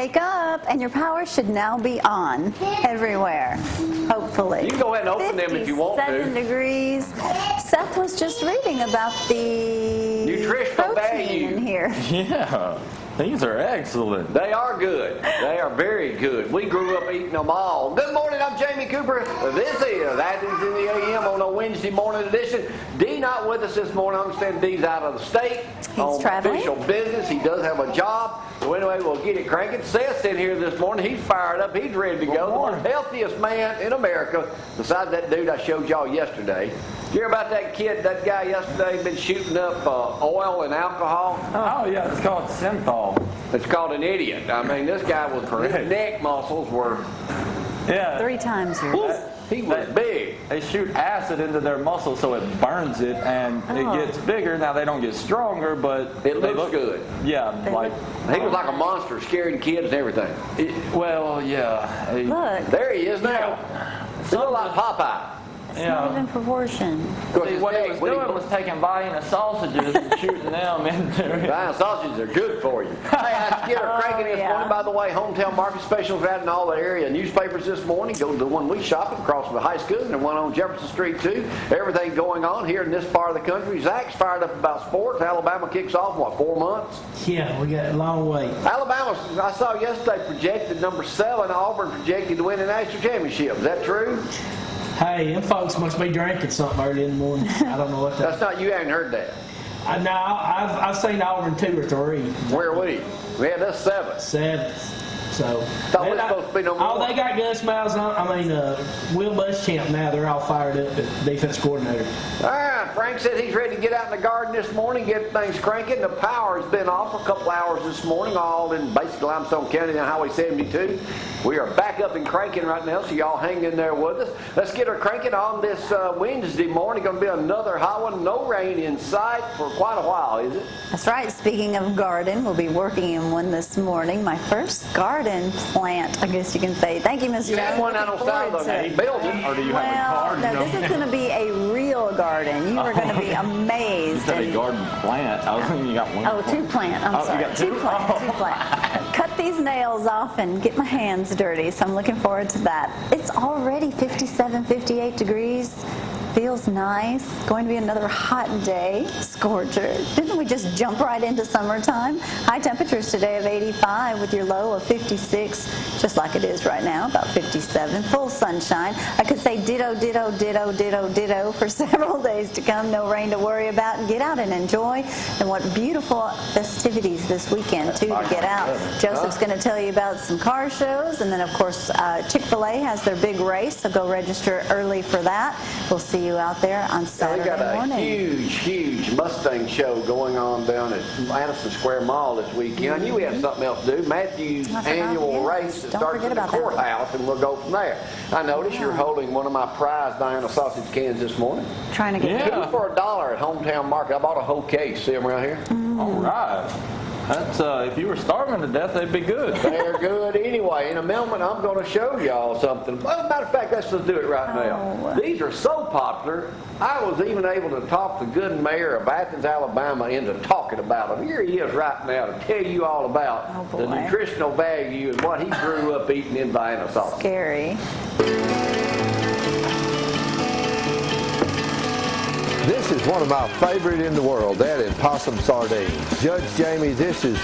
wake up, and your power should now be on everywhere, hopefully. You can go ahead and open them if you want to. 57 degrees. Seth was just reading about the nutritional protein value in here. Yeah, these are excellent. They are good. They are very good. We grew up eating them all. Good morning, I'm Jamie Cooper. This is Athens in the AM on a Wednesday morning edition. D not with us this morning. I understand D's out of the state. He's traveling. Official business. He does have a job. So anyway, we'll get it cranking. Seth's in here this morning. He's fired up. He's ready to go. The most healthiest man in America, besides that dude I showed y'all yesterday. You hear about that kid, that guy yesterday, been shooting up oil and alcohol? Oh, yeah, it's called synthol. It's called an idiot. I mean, this guy was, his neck muscles were... Yeah. 3 times yours. He was big. They shoot acid into their muscles so it burns it, and it gets bigger. Now, they don't get stronger, but... It looks good. Yeah, like... He was like a monster, scaring kids and everything. Well, yeah. Look. There he is now. He looked like Popeye. It's not even proportion. See, what he was doing was taking Vienna sausages and shooting them into it. Vienna sausages are good for you. Hey, I get her cranking this morning. By the way, hometown market specials out in all the area newspapers this morning. Go to the one we shop at across from the high school and the one on Jefferson Street too. Everything going on here in this part of the country. Zack's fired up about sports. Alabama kicks off, what, 4 months? Yeah, we got a long way. Alabama, I saw yesterday, projected number 7. Auburn projected to win the national championship. Is that true? Hey, them folks must be drinking something early in the morning. I don't know what that. That's not, you haven't heard that. No, I've seen Auburn 2 or 3. Where are we? We had us 7. 7. So Thought we were supposed to be no more. Oh, they got Gus Miles on. I mean, Will Muschamp now. They're all fired up at defense coordinator. All right, Frank said he's ready to get out in the garden this morning, get things cranking. The power's been off for a couple hours this morning, all in basically Limestone County and Highway 72. We are back up and cranking right now, so y'all hang in there with us. Let's get her cranking on this Wednesday morning. Going to be another hot one. No rain in sight for quite a while, is it? That's right. Speaking of garden, we'll be working in one this morning. My first garden plant, I guess you can say. Thank you, Ms. You have one out on side of the building, or do you have a garden? No, this is going to be a real garden. You are going to be amazed. You said a garden plant. I was thinking you got one. Oh, 2 plant. I'm sorry. You got 2? 2 plant. 2 plant. Cut these nails off and get my hands dirty, so I'm looking forward to that. It's already 57, 58 degrees. Feels nice. Going to be another hot day. Scorcher. Didn't we just jump right into summertime? High temperatures today of 85 with your low of 56, just like it is right now, about 57. Full sunshine. I could say ditto, ditto, ditto, ditto, ditto for several days to come. No rain to worry about. And get out and enjoy. And what beautiful festivities this weekend, too, to get out. Joseph's going to tell you about some car shows. And then, of course, Chick-fil-A has their big race, so go register early for that. We'll see you out there on Saturday morning. We got a huge Mustang show going on down at Madison Square Mall this weekend. I knew we had something else to do. Matthew's annual race that starts at the courthouse, and we'll go from there. I noticed you're holding one of my prized Diana sausage cans this morning. Trying to get 2 for $1 at Hometown Market. I bought a whole case. See them right here? All right. That's if you were starving to death, they'd be good. They're good anyway. In a moment, I'm going to show y'all something. Well, matter of fact, let's just do it right now. These are so popular, I was even able to talk the good mayor of Athens, Alabama into talking about them. Here he is right now to tell you all about the nutritional value and what he grew up eating in Vienna sauce. Scary. This is one of my favorite in the world, that and possum sardines. Judge Jamie, this is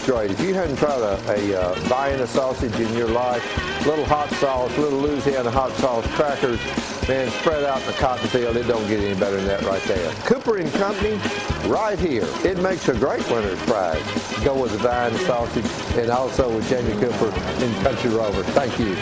great. If you hadn't tried a Vienna sausage in your life, little hot sauce, little Louisiana hot sauce, crackers, man, spread out in the cotton field, it don't get any better than that right there. Cooper & Company, right here. It makes a great winter's prize. Go with the Vienna sausage and also with Jamie Cooper in Country Rover. Thank you.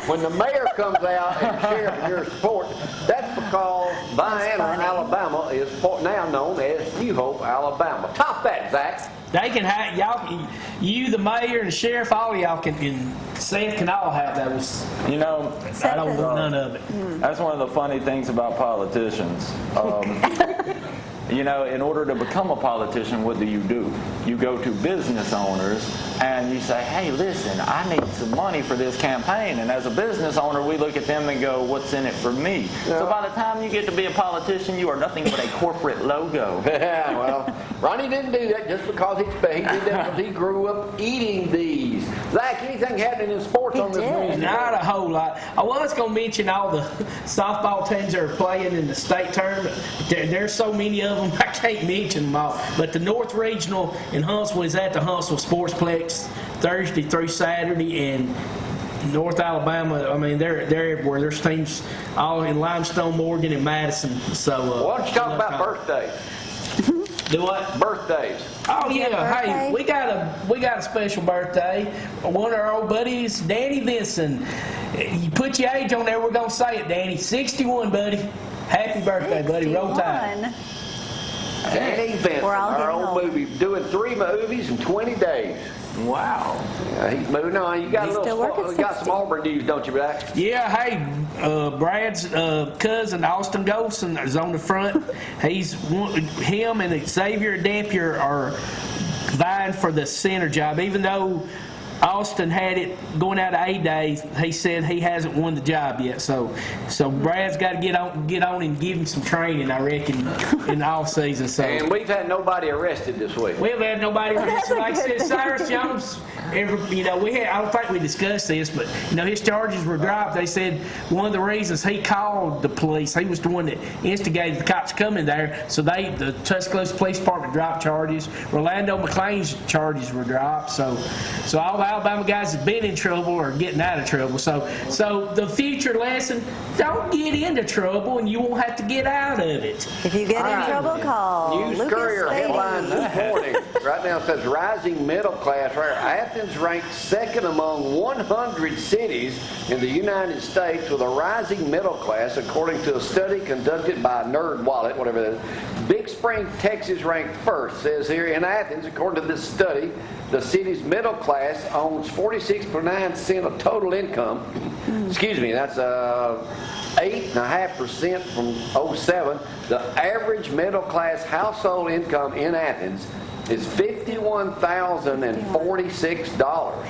When the mayor comes out and shares your support, that's because Vienna, Alabama is now known as New Hope, Alabama. Top that, Zack. They can have y'all. You, the mayor, and the sheriff, all y'all can. Seth can all have those. You know, I don't want none of it. That's one of the funny things about politicians. You know, in order to become a politician, what do? You go to business owners and you say, hey, listen, I need some money for this campaign. And as a business owner, we look at them and go, what's in it for me? Yeah. So by the time you get to be a politician, you are nothing but a corporate logo. Yeah, well, Ronnie didn't do that just because he did that because he grew up eating these. Zach, anything happening in sports on this Wednesday? Not a whole lot. I was going to mention all the softball teams that are playing in the state tournament. There's so many of them, I can't mention them all. But the North Regional in Huntsville is at the Huntsville Sportsplex Thursday through Saturday, and North Alabama, I mean, they're everywhere. There's teams all in Limestone, Morgan, and Madison. So Why don't you talk about birthdays? Do what? Birthdays. Oh Your yeah, hey, birthday? we got a special birthday. One of our old buddies, Danny Vinson. You put your age on there, we're gonna say it, Danny. 61, buddy. Happy birthday, buddy. Roll Tide. 61. Danny Vinson, We're all our getting old old. movie, doing 3 movies in 20 days. Wow. Yeah, he's moving on. You got He's a still little, working you got some 60. Auburn news, don't you, Zach? Yeah, hey, Brad's cousin Austin Golson is on the front. Him and Xavier Dampier are vying for the center job, even though Austin had it going out of A-Day. He said he hasn't won the job yet, so Brad's got to get on and give him some training, I reckon, in the off season. So And we've had nobody arrested this week. we haven't had nobody. That's a Like I good said, Cyrus Jones. I don't think we discussed this, but his charges were dropped. They said one of the reasons he called the police, he was the one that instigated the cops coming there. So the Tuscaloosa Police Department dropped charges. Rolando McClain's charges were dropped. So all the Alabama guys that been in trouble are getting out of trouble. So the future lesson: don't get into trouble, and you won't have to get out of it. If you get in trouble, call News Lucas Courier Beatty. headline this morning. Right now it says rising middle class. Athens ranked second among 100 cities in the United States with a rising middle class, according to a study conducted by NerdWallet, whatever that is. Big Spring, Texas ranked first. Says here in Athens, according to this study, the city's middle class owns 46.9% of total income. Excuse me, that's 8.5% from 07. The average middle class household income in Athens is $51,046.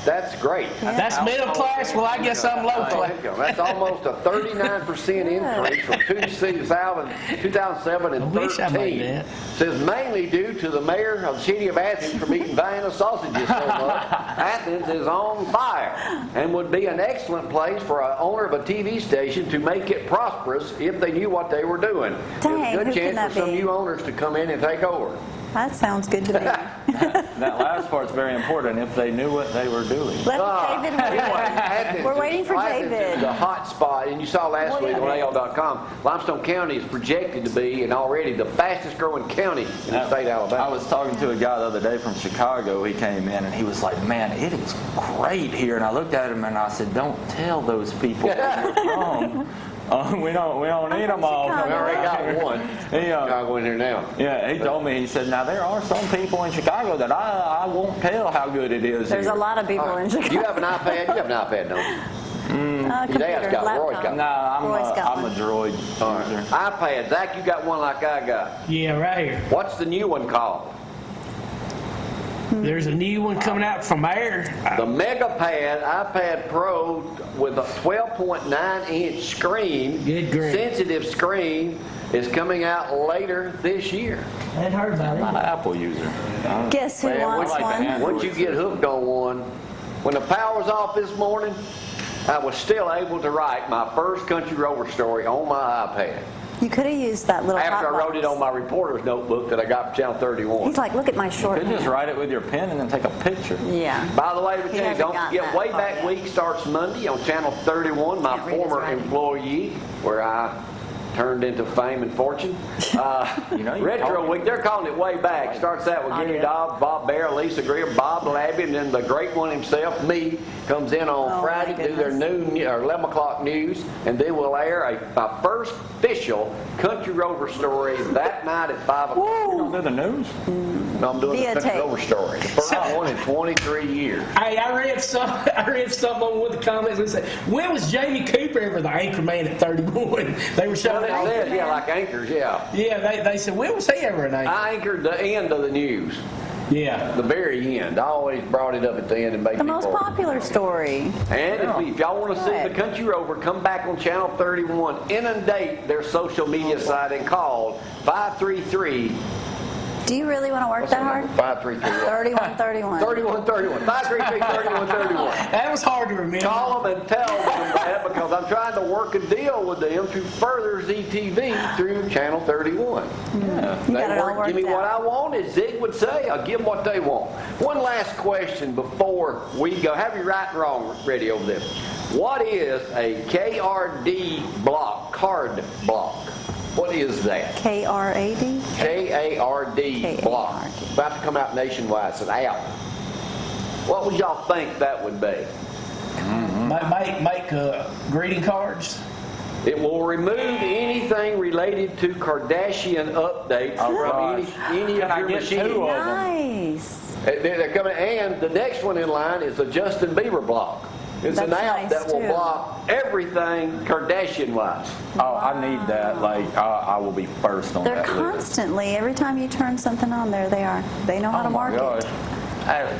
That's great. That's middle class. Well, I guess I'm low class. That's almost a 39% increase from 2007 and I wish I made 13. that. Says mainly due to the mayor of the city of Athens from eating Vienna sausages so much. Athens is on fire and would be an excellent place for an owner of a TV station to make it prosperous if they knew what they were doing. Dang, There's a who good can chance that for some be? new owners to come in and take over. That sounds good to me. That last part's very important. If they knew what they were doing. Let David wait. Athens We're waiting for Athens David. is the hot spot, and you saw last week on AL.com, Limestone County is projected to be, and already, the fastest growing county in the state of Alabama. I was talking to a guy the other day from Chicago. He came in and he was like, man, it is great here. And I looked at him and I said, don't tell those people where you're from. We don't need them all. We already got one. Chicago in here now. Yeah, he told me, he said, now there are some people in Chicago that I won't tell how good it is There's here. a lot of people in Chicago. You have an iPad? You have an iPad, don't you? Computer, Dad's got it. Roy's got it. No, Roy's got I'm a one. droid user. iPad. Zach, you got one like I got. Yeah, right here. What's the new one called? There's a new one coming out from Air. The MegaPad iPad Pro with a 12.9-inch screen, Good grief. sensitive screen, is coming out later this year. I hadn't heard about I'm not it. an Apple user. Guess who Man, wants like the one? hand- Once you get hooked on one, when the power was off this morning, I was still able to write my first Country Rover story on my iPad. You could have used that little After I hot wrote it box. on my reporter's notebook that I got from Channel 31. He's like, look at my short You could just hand. write it with your pen and then take a picture. Yeah. By the way, we He tell you, hasn't don't gotten forget, that Way far Back yet. Week starts Monday on Channel 31, my Can't read his former writing. employee, where I turned into fame and fortune. You know, you Retro told me. Week, they're calling it Way Back. Starts out with Gary yeah. Dobbs, Bob Bear, Lisa Greer, Bob Labby, and then the great one himself, me, comes in on Oh, Friday, my do their noon or 11 o'clock news, and then we'll air my first official Country Rover story that night at 5 o'clock. You don't do the news? No, I'm doing Via the Country tape. Rover story. The first one in 23 years. Hey, I read something on one of the comments that said, when was Jamie Cooper ever the anchor man at 31? They were Well, showing it all says, yeah, like anchors, yeah. Yeah, they said, when was he ever an anchor? I anchored the end of the news. Yeah. The very end. I always brought it up at the end and made The people. most popular story. And if y'all want to see the Good. Country Rover, come back on Channel 31. Inundate their social media site and call 533. Do you really want to work What's that that hard? number? 533. 3131. 3131. 533-3131. That was hard to remember. Call them and tell them that because I'm trying to work a deal with them to further ZTV through Channel 31. Yeah. You got it all worked Give me what out. I want, as Zig would say. I'll give them what they want. One last question before we go. Have your right and wrong ready over there. What is a KRD block, card block? What is that? KRAD? KARD block. K-A-R-D. About to come out nationwide. It's an app. What would y'all think that would be? Make greeting cards. It will remove anything related to Kardashian updates Oh, from gosh. any Can of I your get machines. two of them? Nice. They're coming, and the next one in line is a Justin Bieber block. It's an That's app nice, that will too. block everything Kardashian-wise. Oh, I need that. Like, I will be first on They're that list. constantly, every time you turn something on there, they are. They know how to Oh my market. gosh.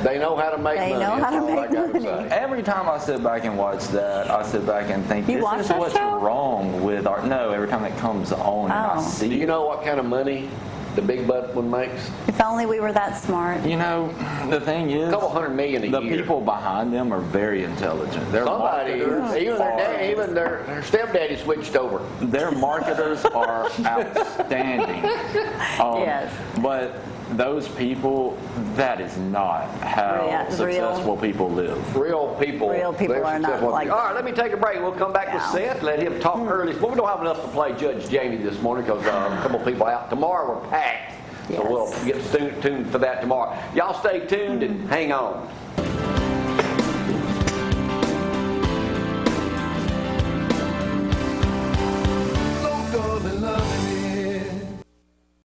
They know how to make They money. know how that's to all I make gotta money. say. Every time I sit back and watch that, I sit back and think, You this watch is that what's show? wrong with our... No, every time it comes on and I Oh. see Do you it. know what kind of money the big butt one makes? If only we were that smart. You know, the thing is, A couple $100 million a the year. people behind them are very intelligent. Their Somebody, marketers even their are- dad, even their stepdaddy switched over. Their marketers are outstanding. Yes. But those people, that is not how Yeah, real. successful people live. Real people. Real people they're are not successful. like All that. right, let me take a break. We'll come back with No. Seth. Let him talk early. Well, we don't have enough to play Judge Jamie this morning because a couple people out. Tomorrow we're packed. So Yes. we'll get tuned for that tomorrow. Y'all stay tuned and hang on.